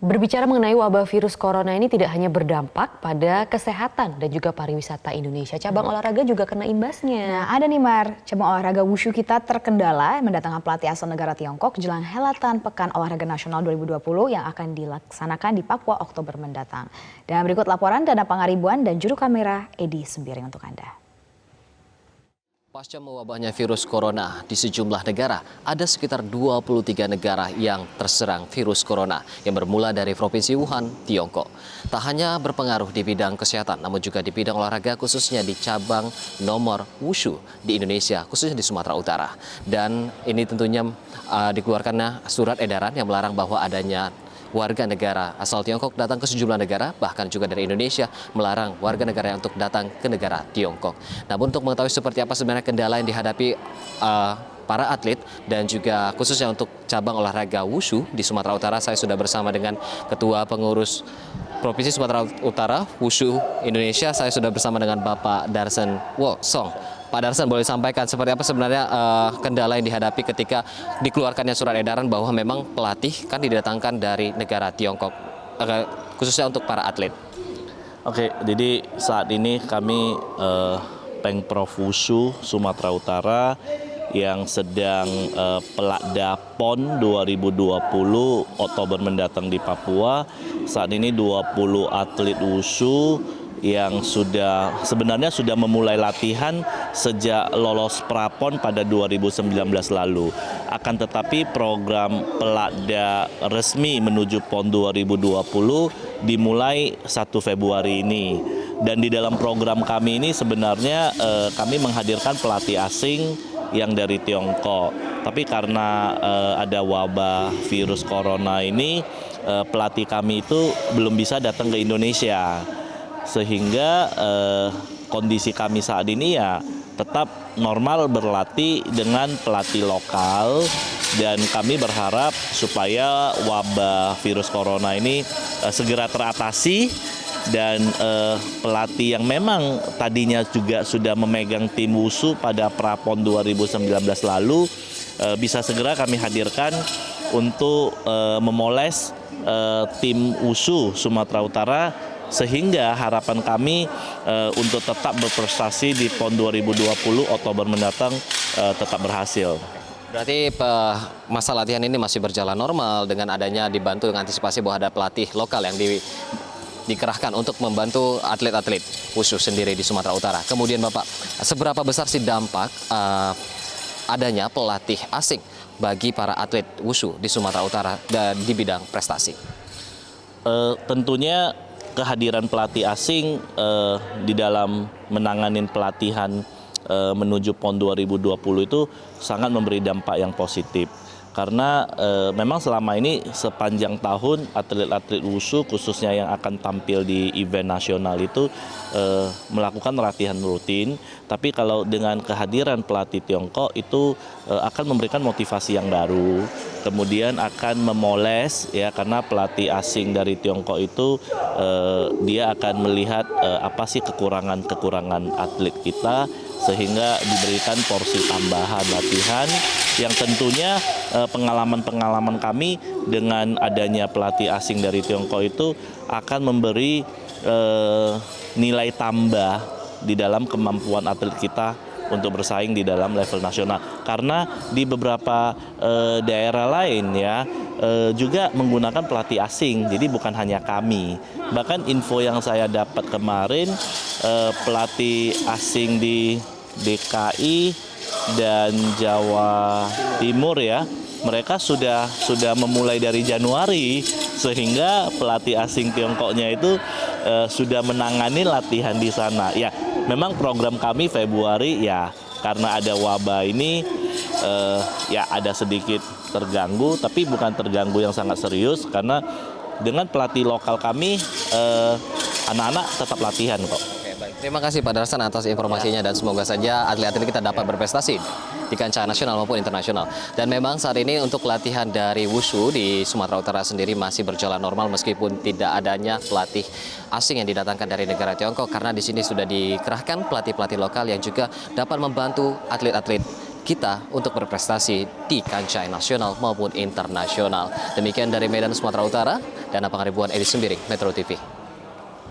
Berbicara mengenai wabah virus corona ini tidak hanya berdampak pada kesehatan dan juga pariwisata Indonesia, cabang olahraga juga kena imbasnya. Nah, ada nih Mar, cabang olahraga wushu kita terkendala mendatangkan pelatih asal negara Tiongkok jelang helatan Pekan Olahraga Nasional 2020 yang akan dilaksanakan di Papua Oktober mendatang. Dan berikut laporan Dana Pangaribuan dan juru kamera Edi Sembiring untuk Anda. Pasca mewabahnya virus corona di sejumlah negara, ada sekitar 23 negara yang terserang virus corona yang bermula dari Provinsi Wuhan, Tiongkok. Tak hanya berpengaruh di bidang kesehatan, namun juga di bidang olahraga khususnya di cabang nomor wushu di Indonesia, khususnya di Sumatera Utara. Dan ini tentunya dikeluarkan surat edaran yang melarang bahwa adanya warga negara asal Tiongkok datang ke sejumlah negara, bahkan juga dari Indonesia melarang warga negara untuk datang ke negara Tiongkok. Namun untuk mengetahui seperti apa sebenarnya kendala yang dihadapi para atlet dan juga khususnya untuk cabang olahraga wushu di Sumatera Utara, saya sudah bersama dengan Ketua Pengurus Provinsi Sumatera Utara Wushu Indonesia. Saya sudah bersama dengan Bapak Darsen Wosong. Pak Darsen, boleh sampaikan seperti apa sebenarnya kendala yang dihadapi ketika dikeluarkannya surat edaran bahwa memang pelatih kan didatangkan dari negara Tiongkok, khususnya untuk para atlet? Oke, jadi saat ini kami Pengprov Wushu Sumatera Utara yang sedang Pelakda PON 2020 Oktober mendatang di Papua. Saat ini 20 atlet wushu yang sebenarnya sudah memulai latihan sejak lolos prapon pada 2019 lalu. Akan tetapi program Pelakda resmi menuju PON 2020 dimulai 1 Februari ini. Dan di dalam program kami ini sebenarnya kami menghadirkan pelatih asing yang dari Tiongkok. Tapi karena ada wabah virus corona ini, pelatih kami itu belum bisa datang ke Indonesia. Sehingga kondisi kami saat ini ya tetap normal berlatih dengan pelatih lokal, dan kami berharap supaya wabah virus corona ini segera teratasi, dan pelatih yang memang tadinya juga sudah memegang tim wushu pada Prapon 2019 lalu bisa segera kami hadirkan untuk memoles tim wushu Sumatera Utara, sehingga harapan kami untuk tetap berprestasi di PON 2020 Oktober mendatang tetap berhasil. Berarti masa latihan ini masih berjalan normal dengan adanya dibantu dengan antisipasi bahwa ada pelatih lokal yang dikerahkan untuk membantu atlet-atlet wushu sendiri di Sumatera Utara. Kemudian Bapak, seberapa besar sih dampak adanya pelatih asing bagi para atlet wushu di Sumatera Utara dan di bidang prestasi? Tentunya kehadiran pelatih asing di dalam menanganin pelatihan menuju PON 2020 itu sangat memberi dampak yang positif. Karena memang selama ini sepanjang tahun atlet-atlet wushu khususnya yang akan tampil di event nasional itu melakukan latihan rutin. Tapi kalau dengan kehadiran pelatih Tiongkok itu akan memberikan motivasi yang baru. Kemudian akan memoles ya, karena pelatih asing dari Tiongkok itu dia akan melihat apa sih kekurangan atlet kita, sehingga diberikan porsi tambahan latihan yang tentunya pengalaman-pengalaman kami dengan adanya pelatih asing dari Tiongkok itu akan memberi nilai tambah di dalam kemampuan atlet kita untuk bersaing di dalam level nasional. Karena di beberapa daerah lain ya juga menggunakan pelatih asing, jadi bukan hanya kami. Bahkan info yang saya dapat kemarin, pelatih asing di DKI dan Jawa Timur ya, mereka sudah memulai dari Januari, sehingga pelatih asing Tiongkoknya itu sudah menangani latihan di sana. Ya, memang program kami Februari ya karena ada wabah ini ya ada sedikit terganggu, tapi bukan terganggu yang sangat serius, karena dengan pelatih lokal kami anak-anak tetap latihan kok. Terima kasih Pak Darsen atas informasinya, dan semoga saja atlet-atlet kita dapat berprestasi di kancah nasional maupun internasional. Dan memang saat ini untuk latihan dari wushu di Sumatera Utara sendiri masih berjalan normal meskipun tidak adanya pelatih asing yang didatangkan dari negara Tiongkok, karena di sini sudah dikerahkan pelatih-pelatih lokal yang juga dapat membantu atlet-atlet kita untuk berprestasi di kancah nasional maupun internasional. Demikian dari Medan, Sumatera Utara, dan Pangaribuan Edi Sembiring, Metro TV.